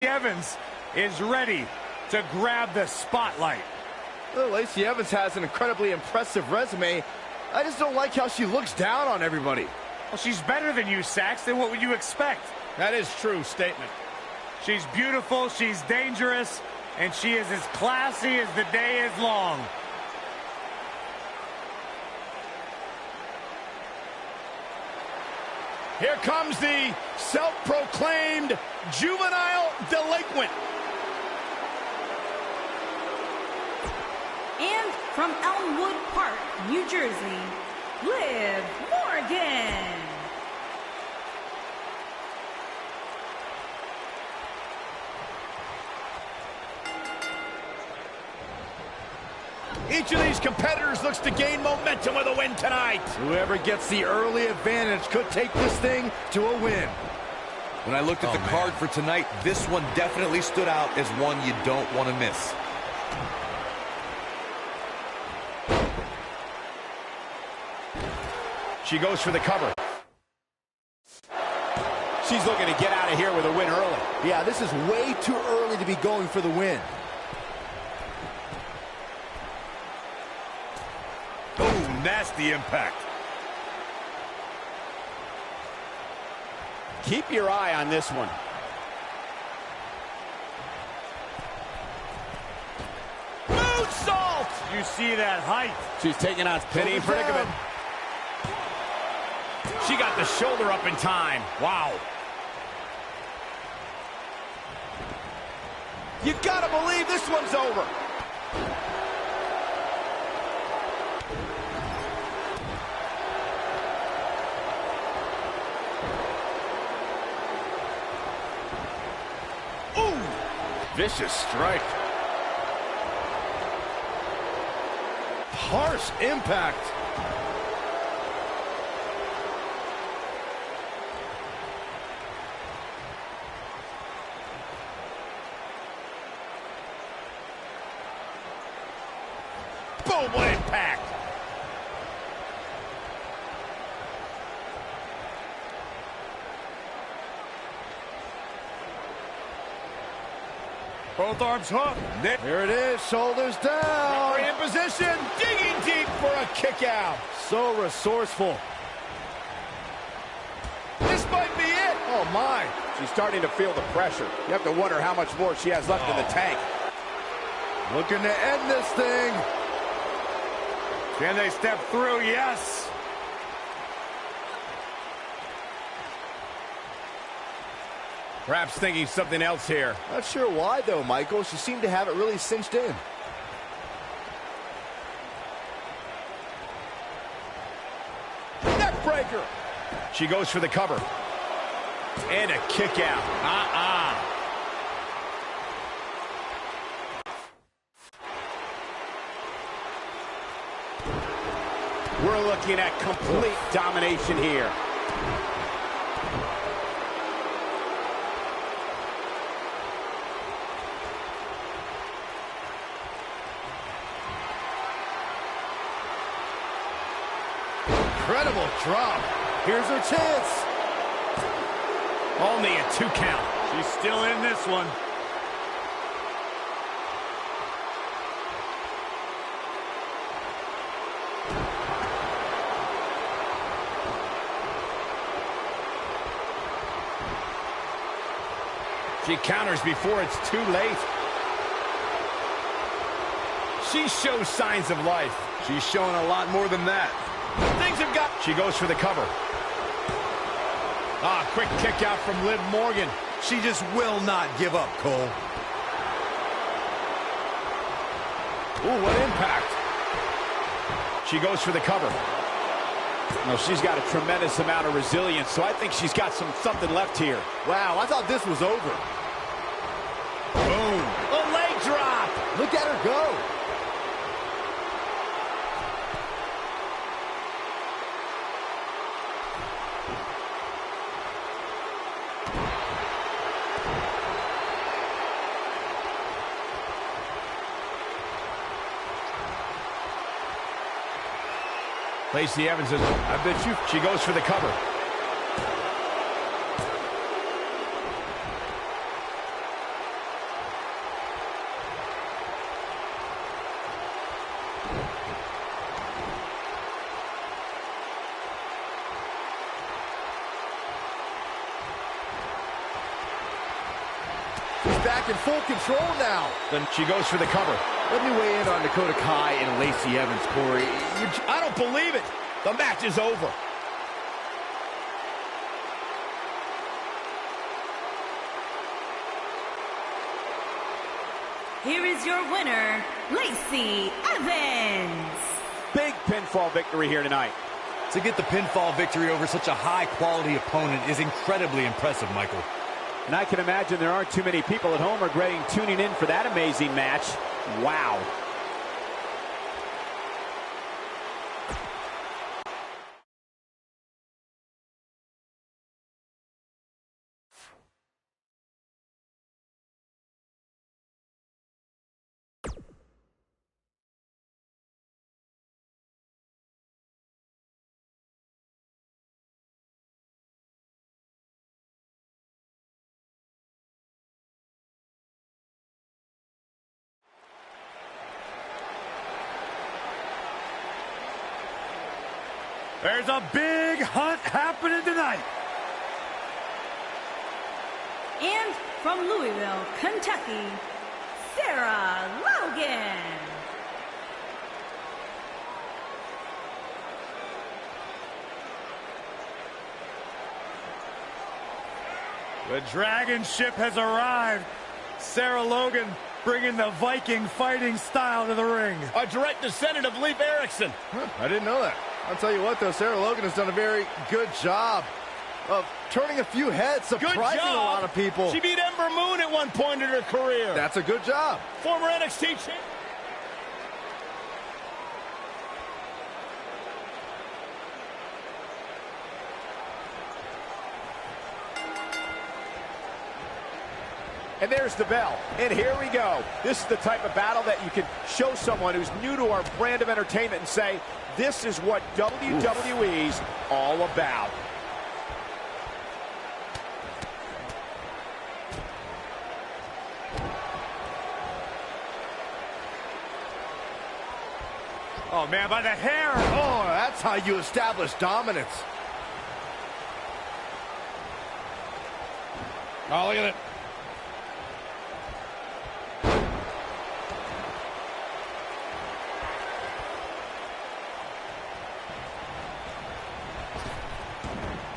Evans is ready to grab the spotlight. Well, Lacey Evans has an incredibly impressive resume. I just don't like how she looks down on everybody. Well, she's better than you, Saxton. What would you expect? That is true statement. She's beautiful, she's dangerous, and she is as classy as the day is long. Here comes the self-proclaimed juvenile delinquent. And from Elmwood Park, New Jersey, Liv Morgan. Each of these competitors looks to gain momentum with a win tonight. Whoever gets the early advantage could take this thing to a win. When I looked at the card for tonight, this one definitely stood out as one you don't want to miss. She goes for the cover. She's looking to get out of here with a win early. Yeah, this is way too early to be going for the win. Oh, nasty impact. Keep your eye on this one. Moonsault! You see that height. She's taking on Penny predicament. She got the shoulder up in time. Wow. You gotta believe this one's over. Ooh! Vicious strike. Harsh impact. Boom, what impact. Both arms hooked. Here it is, shoulders down. In position, digging deep for a kick out. So resourceful. This might be it. Oh, my. She's starting to feel the pressure. You have to wonder how much more she has left in the tank. Looking to end this thing. Can they step through? Yes. Perhaps thinking something else here. Not sure why, though, Michael. She seemed to have it really cinched in. Neck breaker. She goes for the cover. And a kick out. We're looking at complete domination here. Incredible drop. Here's her chance. Only a 2 count. She's still in this one. She counters before it's too late. She shows signs of life. She's showing a lot more than that. Things have got... She goes for the cover. Quick kick out from Liv Morgan. She just will not give up, Cole. Ooh, what impact. She goes for the cover. No, she's got a tremendous amount of resilience, so I think she's got something left here. Wow, I thought this was over. Boom. A leg drop. Look at her go. Lacey Evans is, I bet you, she goes for the cover. back in full control now. Then she goes for the cover. Let me weigh in on Dakota Kai and Lacey Evans, Corey. I don't believe it. The match is over. Here is your winner, Lacey Evans. Big pinfall victory here tonight. To get the pinfall victory over such a high-quality opponent is incredibly impressive, Michael. And I can imagine there aren't too many people at home regretting tuning in for that amazing match. Wow. There's a big hunt happening tonight. And from Louisville, Kentucky, Sarah Logan. The Dragon ship has arrived. Sarah Logan bringing the Viking fighting style to the ring. A direct descendant of Leif Erikson. I didn't know that. I'll tell you what, though, Sarah Logan has done a very good job of turning a few heads, surprising a lot of people. She beat Ember Moon at one point in her career. That's a good job. Former NXT champion. And there's the bell. And here we go. This is the type of battle that you can show someone who's new to our brand of entertainment and say, this is what WWE's all about. Oh, man, by the hair. Oh, that's how you establish dominance. Oh, look at it.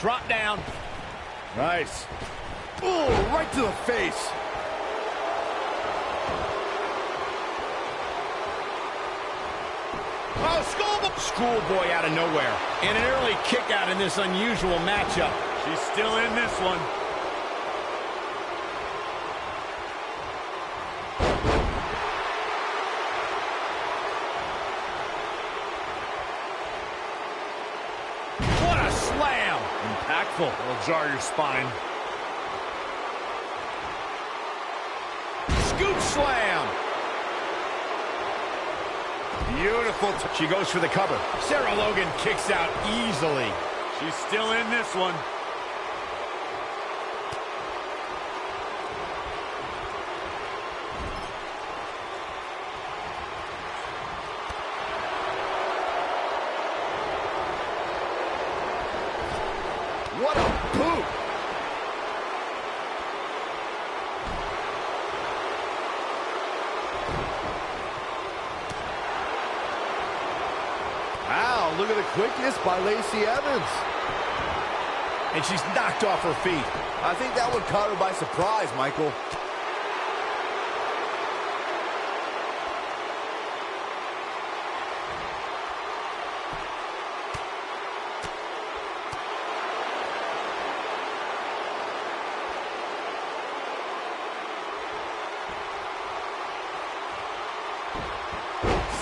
Drop down. Nice. Oh, right to the face. Oh, schoolboy out of nowhere. And an early kick out in this unusual matchup. She's still in this one. What a slam. Impactful. It'll jar your spine. Scoop slam. Beautiful. She goes for the cover. Sarah Logan kicks out easily. She's still in this one. What a boot. Wow, look at the quickness by Lacey Evans. And she's knocked off her feet. I think that one caught her by surprise, Michael.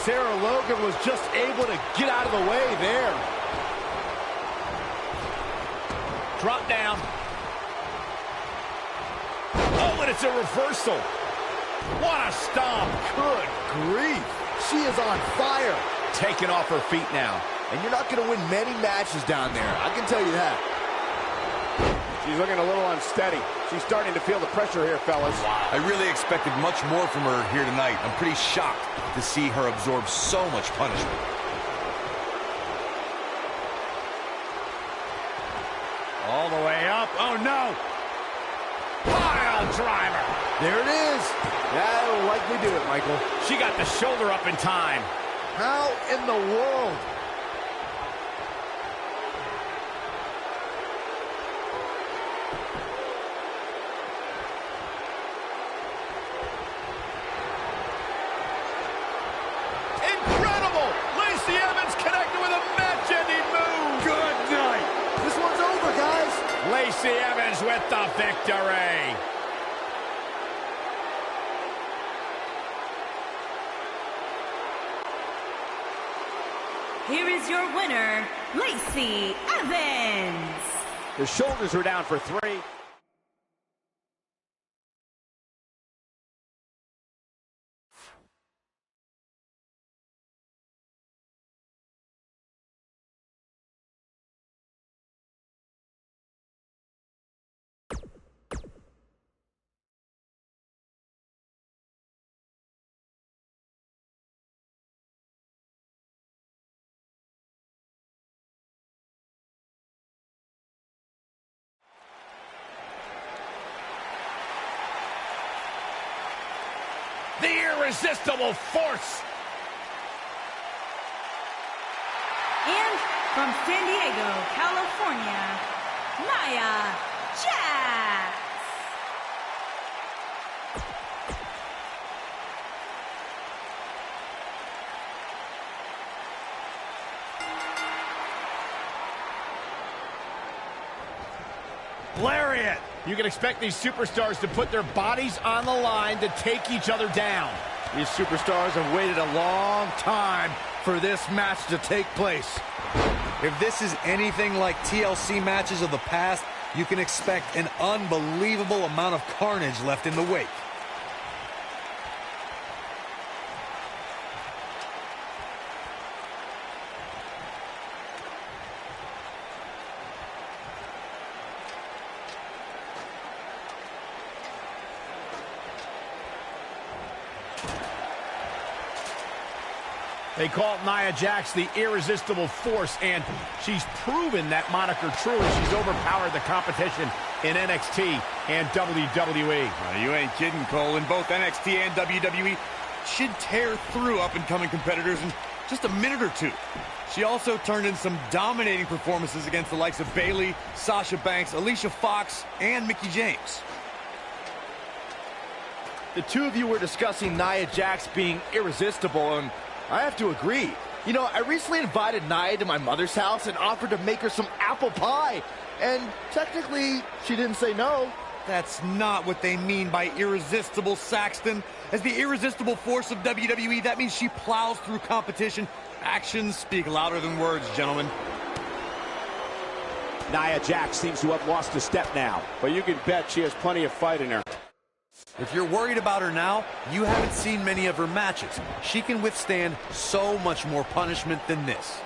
Sarah Logan was just able to get out of the way there. Drop down. Oh, and it's a reversal. What a stomp. Good grief. She is on fire. Taken off her feet now. And you're not going to win many matches down there. I can tell you that. She's looking a little unsteady. She's starting to feel the pressure here, fellas. I really expected much more from her here tonight. I'm pretty shocked to see her absorb so much punishment. All the way up. Oh, no. Pile driver. There it is. That will likely do it, Michael. She got the shoulder up in time. How in the world? Incredible! Lacey Evans connected with a match-ending move. Good night. This one's over, guys. Lacey Evans with the victory. Here is your winner, Lacey Evans. The shoulders are down for 3. The irresistible force. And from San Diego, California, Nia Jax. Lariat. You can expect these superstars to put their bodies on the line to take each other down. These superstars have waited a long time for this match to take place. If this is anything like TLC matches of the past, you can expect an unbelievable amount of carnage left in the wake. They call Nia Jax the irresistible force, and she's proven that moniker truly. She's overpowered the competition in NXT and WWE. You ain't kidding, Cole. In both NXT and WWE, she'd tear through up-and-coming competitors in just a minute or two. She also turned in some dominating performances against the likes of Bayley, Sasha Banks, Alicia Fox, and Mickie James. The two of you were discussing Nia Jax being irresistible, and I have to agree. You know, I recently invited Nia to my mother's house and offered to make her some apple pie. And technically, she didn't say no. That's not what they mean by irresistible, Saxton. As the irresistible force of WWE, that means she plows through competition. Actions speak louder than words, gentlemen. Nia Jax seems to have lost a step now, but you can bet she has plenty of fight in her. If you're worried about her now, you haven't seen many of her matches. She can withstand so much more punishment than this.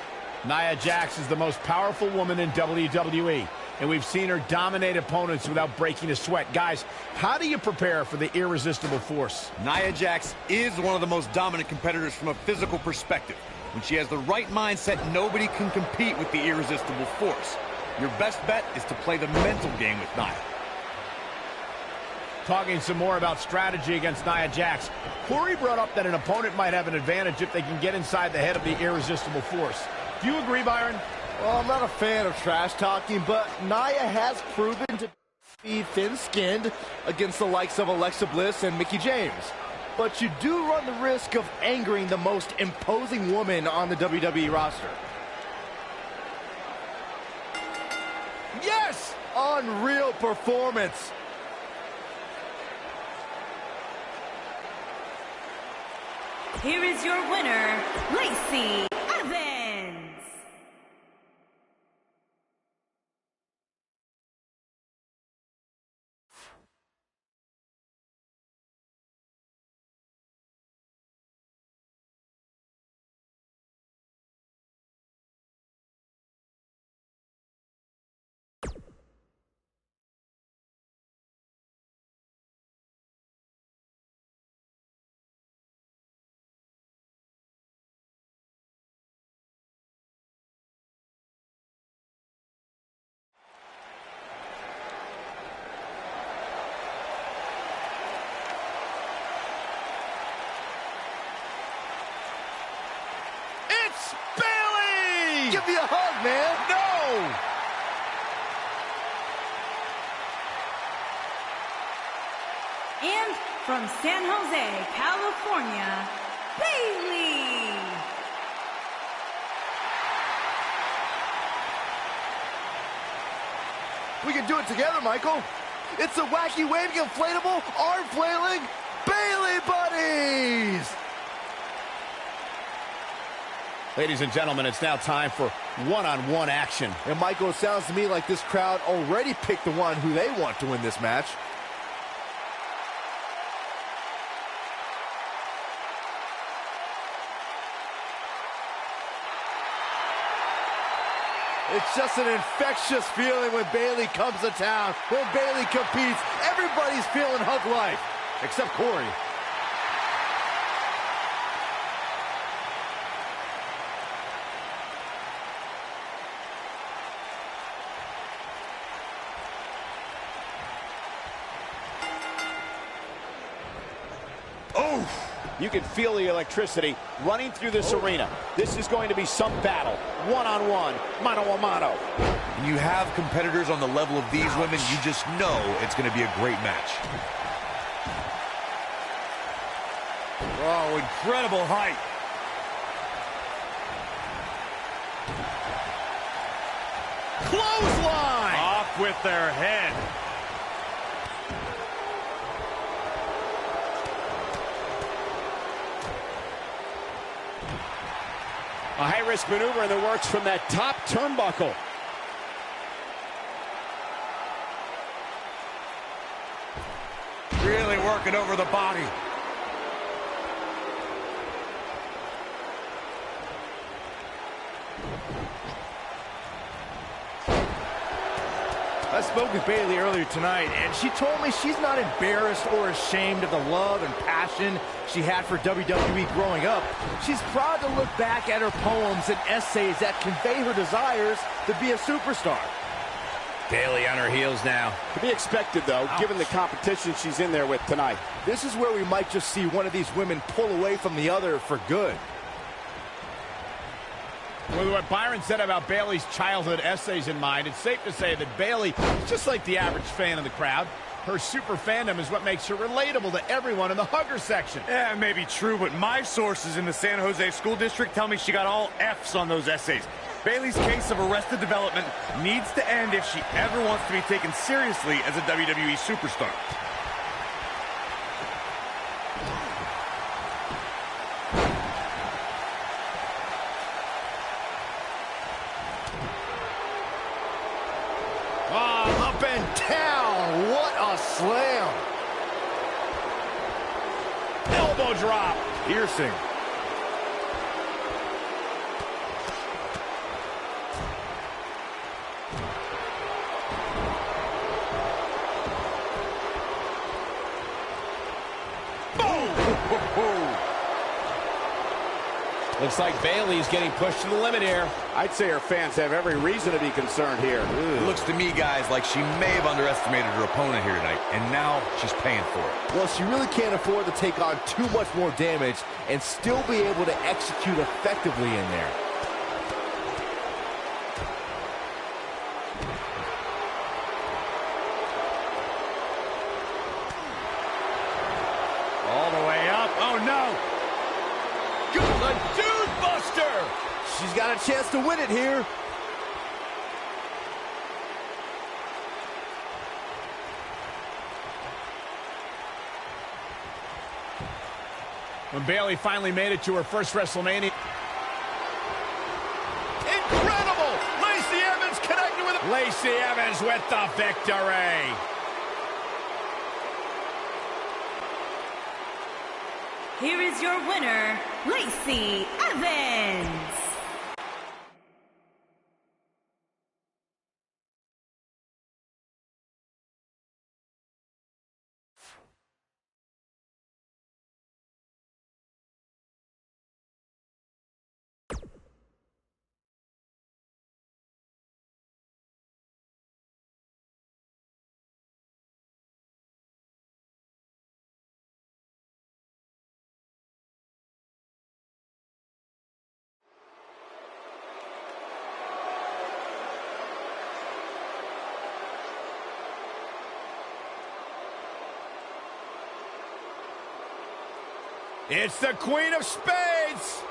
Nia Jax is the most powerful woman in WWE, and we've seen her dominate opponents without breaking a sweat. Guys, how do you prepare for the irresistible force? Nia Jax is one of the most dominant competitors from a physical perspective. When she has the right mindset, nobody can compete with the irresistible force. Your best bet is to play the mental game with Nia. Talking some more about strategy against Nia Jax, Corey brought up that an opponent might have an advantage if they can get inside the head of the irresistible force. Do you agree, Byron? Well, I'm not a fan of trash talking, but Nia has proven to be thin-skinned against the likes of Alexa Bliss and Mickie James. But you do run the risk of angering the most imposing woman on the WWE roster. Yes! Unreal performance. Here is your winner, Lacey Evans. give you a hug, man. No! And from San Jose, California, Bailey. We can do it together, Michael. It's a wacky waving inflatable arm flailing Bailey buddies. Ladies and gentlemen, it's now time for one-on-one action. And Michael, it sounds to me like this crowd already picked the one who they want to win this match. It's just an infectious feeling when Bailey comes to town. When Bailey competes, everybody's feeling hug life, except Corey. Oh! You can feel the electricity running through this arena. This is going to be some battle. One-on-one, mano-a-mano. When you have competitors on the level of these women, you just know it's going to be a great match. Oh, incredible height. Clothesline! Off with their head. A high-risk maneuver in the works from that top turnbuckle. Really working over the body. I spoke with Bailey earlier tonight, and she told me she's not embarrassed or ashamed of the love and passion she had for WWE growing up. She's proud to look back at her poems and essays that convey her desires to be a superstar. Bailey on her heels now. To be expected, though, given the competition she's in there with tonight. This is where we might just see one of these women pull away from the other for good. With what Byron said about Bailey's childhood essays in mind, it's safe to say that Bailey is just like the average fan in the crowd. Her super fandom is what makes her relatable to everyone in the hugger section. Yeah, it may be true, but my sources in the San Jose School District tell me she got all F's on those essays. Bailey's case of arrested development needs to end if she ever wants to be taken seriously as a WWE superstar. Up and down. What a slam. Elbow drop. Piercing. Looks like Bailey's getting pushed to the limit here. I'd say her fans have every reason to be concerned here. It looks to me, guys, like she may have underestimated her opponent here tonight, and now she's paying for it. Well, she really can't afford to take on too much more damage and still be able to execute effectively in there. All the way up. Oh, no. A dude buster! She's got a chance to win it here. When Bailey finally made it to her first WrestleMania. Incredible! Lacey Evans connected with Lacey Evans with the victory. Here is your winner, Lacey Evans. It's the Queen of Spades.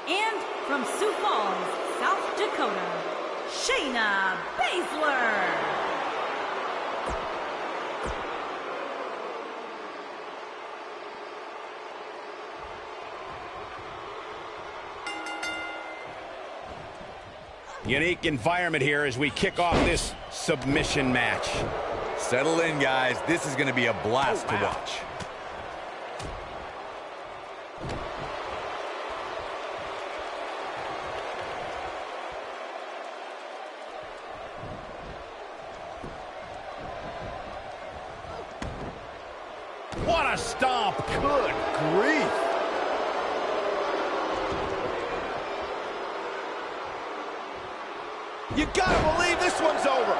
And from Sioux Falls, South Dakota, Shayna Baszler. Unique environment here as we kick off this submission match. Settle in, guys. This is going to be a blast to watch. What a stomp. Good grief. You gotta believe this one's over.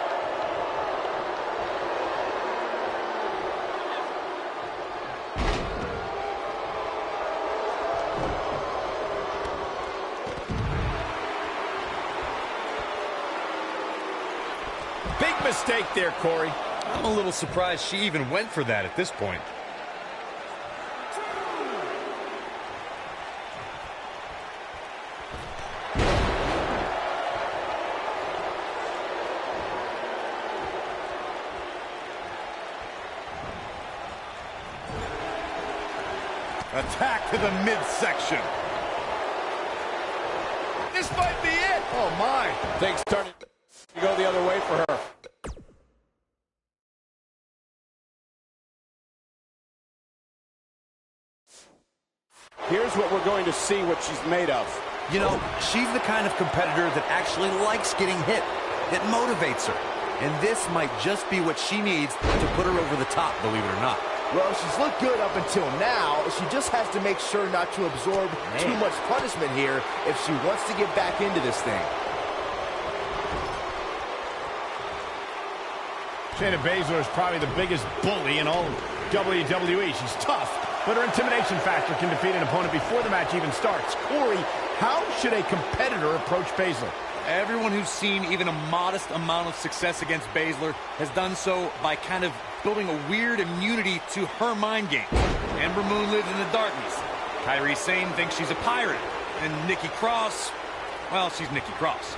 Big mistake there, Corey. I'm a little surprised she even went for that at this point. Attack to the midsection. This might be it. Oh, my. Things starting to go the other way for her. Here's what we're going to see what she's made of. You know, she's the kind of competitor that actually likes getting hit. It motivates her. And this might just be what she needs to put her over the top, believe it or not. Well, she's looked good up until now. She just has to make sure not to absorb too much punishment here if she wants to get back into this thing. Shayna Baszler is probably the biggest bully in all of WWE. She's tough, but her intimidation factor can defeat an opponent before the match even starts. Corey, how should a competitor approach Baszler? Everyone who's seen even a modest amount of success against Baszler has done so by kind of building a weird immunity to her mind games. Ember Moon lives in the darkness. Kairi Sane thinks she's a pirate. And Nikki Cross, well, she's Nikki Cross.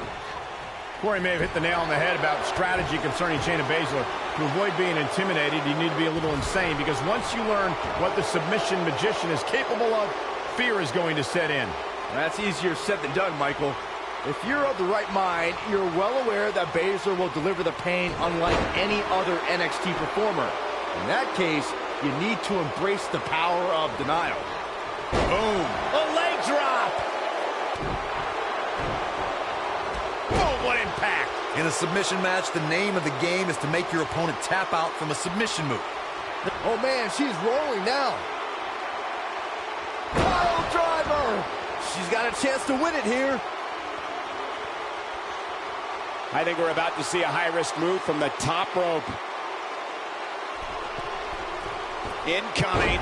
Corey may have hit the nail on the head about strategy concerning Shayna Baszler. To avoid being intimidated, you need to be a little insane, because once you learn what the submission magician is capable of, fear is going to set in. That's easier said than done, Michael. If you're of the right mind, you're well aware that Baszler will deliver the pain unlike any other NXT performer. In that case, you need to embrace the power of denial. Boom. A leg drop. Oh, what impact. In a submission match, the name of the game is to make your opponent tap out from a submission move. Oh, man, she's rolling now. Pile driver. She's got a chance to win it here. I think we're about to see a high-risk move from the top rope. Incoming.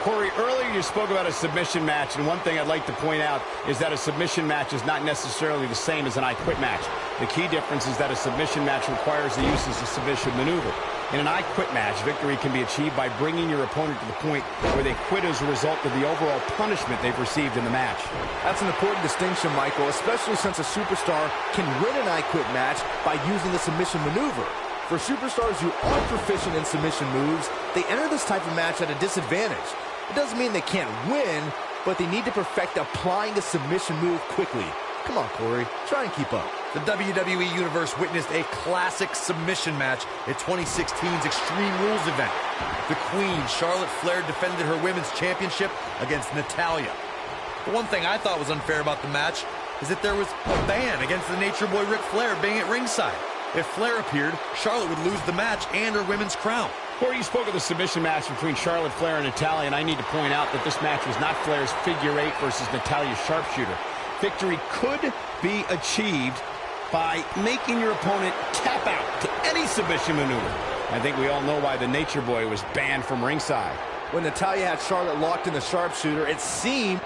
Corey, earlier you spoke about a submission match, and one thing I'd like to point out is that a submission match is not necessarily the same as an I Quit match. The key difference is that a submission match requires the use of a submission maneuver. In an I Quit match, victory can be achieved by bringing your opponent to the point where they quit as a result of the overall punishment they've received in the match. That's an important distinction, Michael, especially since a superstar can win an I Quit match by using the submission maneuver. For superstars who aren't proficient in submission moves, they enter this type of match at a disadvantage. It doesn't mean they can't win, but they need to perfect applying the submission move quickly. Come on, Corey. Try and keep up. The WWE Universe witnessed a classic submission match at 2016's Extreme Rules event. The Queen, Charlotte Flair, defended her Women's Championship against Natalya. The one thing I thought was unfair about the match is that there was a ban against the Nature Boy Ric Flair being at ringside. If Flair appeared, Charlotte would lose the match and her women's crown. Corey, you spoke of the submission match between Charlotte Flair and Natalya, and I need to point out that this match was not Flair's figure eight versus Natalya's sharpshooter. Victory could be achieved by making your opponent tap out to any submission maneuver. I think we all know why the Nature Boy was banned from ringside. When Natalya had Charlotte locked in the sharpshooter, it seemed...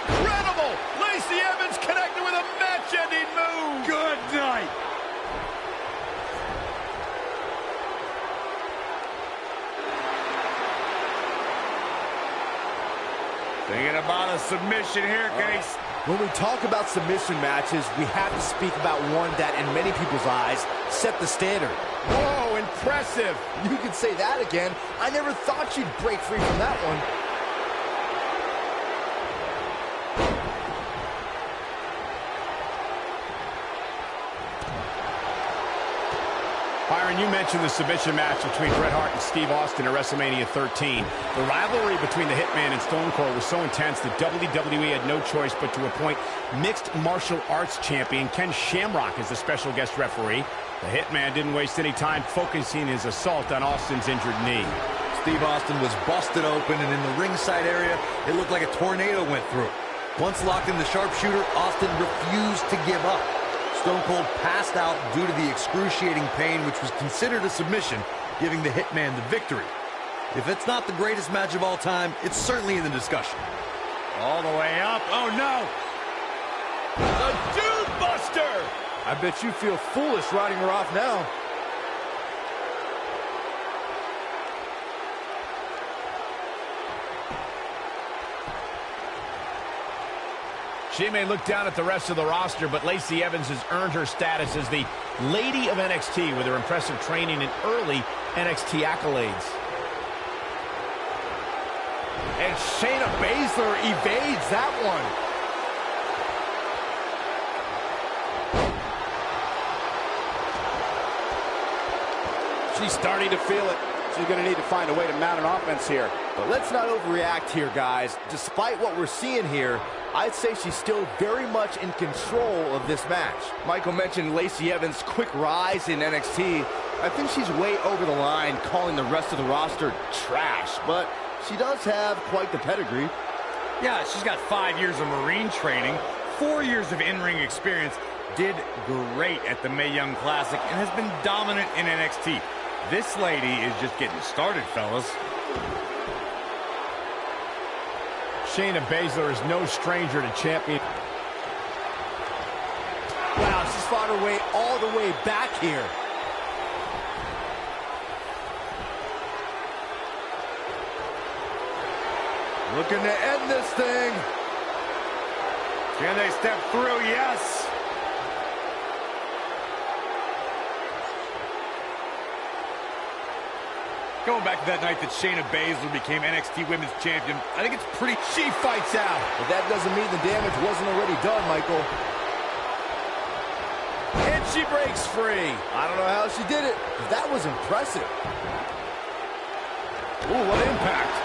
incredible! Lacey Evans connected with a match-ending move. Good night. Thinking about a submission here. Can he... When we talk about submission matches, we have to speak about one that, in many people's eyes, set the standard. Whoa, impressive. You can say that again. I never thought you'd break free from that one. Byron, you mentioned the submission match between Bret Hart and Steve Austin at WrestleMania 13. The rivalry between the Hitman and Stone Cold was so intense that WWE had no choice but to appoint mixed martial arts champion Ken Shamrock as the special guest referee. The Hitman didn't waste any time focusing his assault on Austin's injured knee. Steve Austin was busted open, and in the ringside area, it looked like a tornado went through. Once locked in the sharpshooter, Austin refused to give up. Stone Cold passed out due to the excruciating pain, which was considered a submission, giving the Hitman the victory. If it's not the greatest match of all time, it's certainly in the discussion. All the way up. Oh, no. The Dude Buster. I bet you feel foolish riding her off now. She may look down at the rest of the roster, but Lacey Evans has earned her status as the Lady of NXT with her impressive training and early NXT accolades. And Shayna Baszler evades that one. She's starting to feel it. She's going to need to find a way to mount an offense here. But let's not overreact here, guys. Despite what we're seeing here, I'd say she's still very much in control of this match. Michael mentioned Lacey Evans' quick rise in NXT. I think she's way over the line calling the rest of the roster trash, but she does have quite the pedigree. Yeah, she's got 5 years of Marine training, 4 years of in-ring experience, did great at the Mae Young Classic, and has been dominant in NXT. This lady is just getting started, fellas. Shayna Baszler is no stranger to champion. Wow, she's fought her way all the way back here. Looking to end this thing. Can they step through? Yes. Going back to that night that Shayna Baszler became NXT Women's Champion, I think it's pretty... She fights out. But that doesn't mean the damage wasn't already done, Michael. And she breaks free. I don't know how she did it, but that was impressive. Ooh, what impact.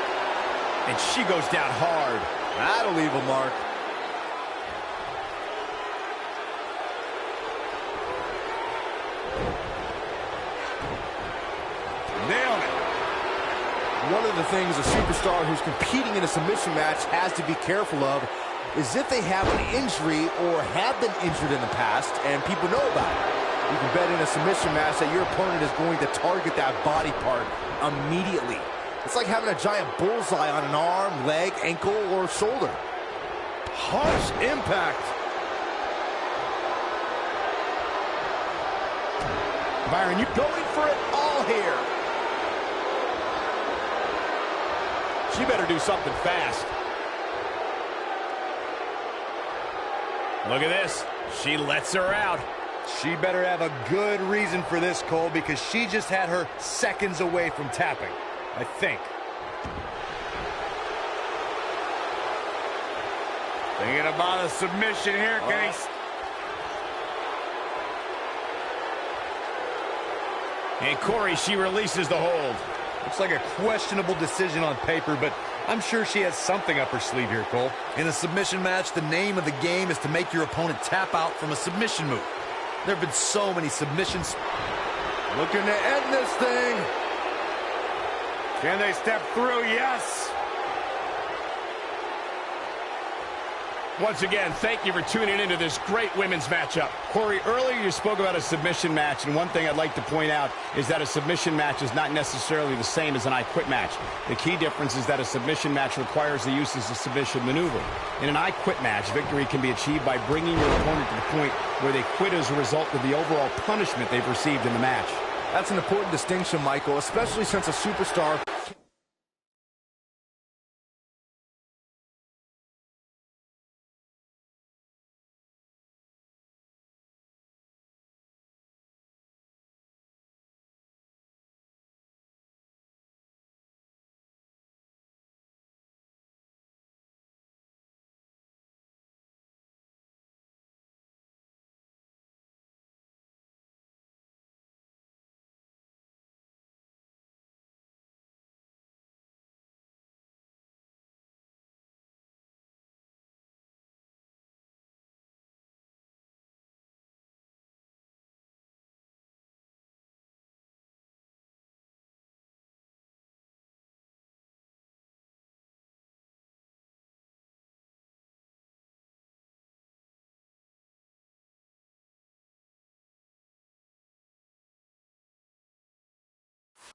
And she goes down hard. That'll leave a mark. Nailed it. One of the things a superstar who's competing in a submission match has to be careful of is if they have an injury or have been injured in the past and people know about it. You can bet in a submission match that your opponent is going to target that body part immediately. It's like having a giant bullseye on an arm, leg, ankle, or shoulder. Harsh impact. Byron, you're going for it all here. She better do something fast. Look at this. She lets her out. She better have a good reason for this, Cole, because she just had her seconds away from tapping, I think. Thinking about a submission here. Can he... And Corey, she releases the hold. Looks like a questionable decision on paper, but I'm sure she has something up her sleeve here, Cole. In a submission match, the name of the game is to make your opponent tap out from a submission move. There have been so many submissions. Looking to end this thing. Can they step through? Yes. Once again, thank you for tuning into this great women's matchup. Corey, earlier you spoke about a submission match, and one thing I'd like to point out is that a submission match is not necessarily the same as an I Quit match. The key difference is that a submission match requires the use of a submission maneuver. In an I Quit match, victory can be achieved by bringing your opponent to the point where they quit as a result of the overall punishment they've received in the match. That's an important distinction, Michael, especially since a superstar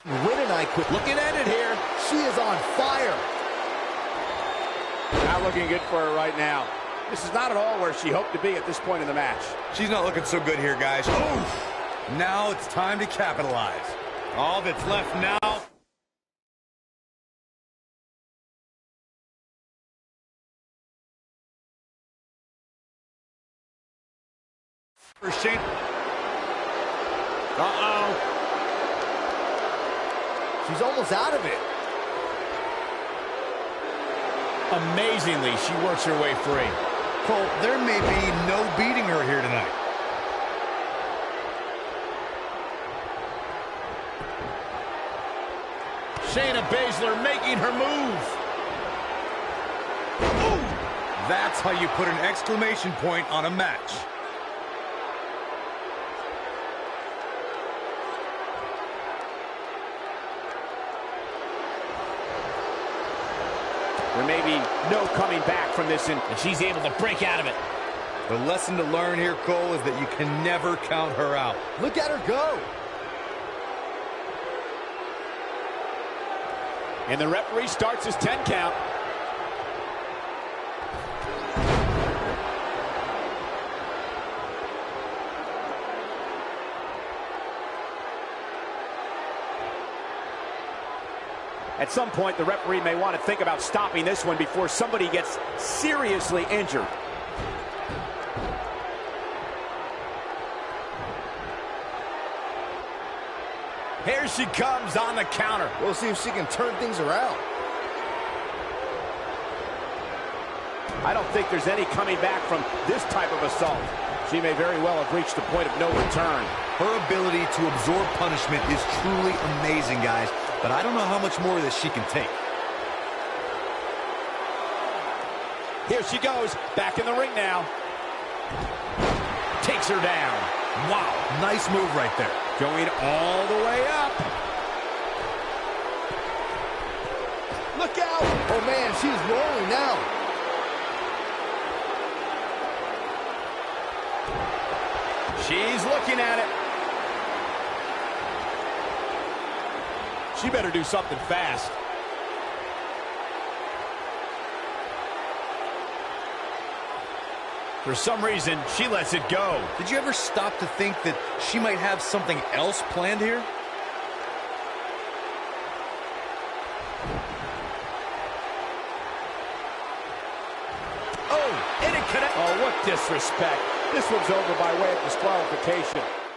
winning I Quit. Looking at it here. She is on fire. Not looking good for her right now. This is not at all where she hoped to be at this point in the match. She's not looking so good here, guys. Oh, now it's time to capitalize. All that's left now. For Shane. Uh-oh. She's almost out of it. Amazingly, she works her way free. Cole, there may be no beating her here tonight. Shayna Baszler making her move. Ooh, that's how you put an exclamation point on a match. There may be no coming back from this, and she's able to break out of it. The lesson to learn here, Cole, is that you can never count her out. Look at her go. And the referee starts his 10 count. At some point, the referee may want to think about stopping this one before somebody gets seriously injured. Here she comes on the counter. We'll see if she can turn things around. I don't think there's any coming back from this type of assault. She may very well have reached the point of no return. Her ability to absorb punishment is truly amazing, guys. But I don't know how much more of this she can take. Here she goes, back in the ring now. Takes her down. Wow, nice move right there. Going all the way up. Look out! Oh, man, she's rolling now. She's looking at it. She better do something fast. For some reason, she lets it go. Did you ever stop to think that she might have something else planned here? Oh, and it connects. Oh, what disrespect. This one's over by way of disqualification.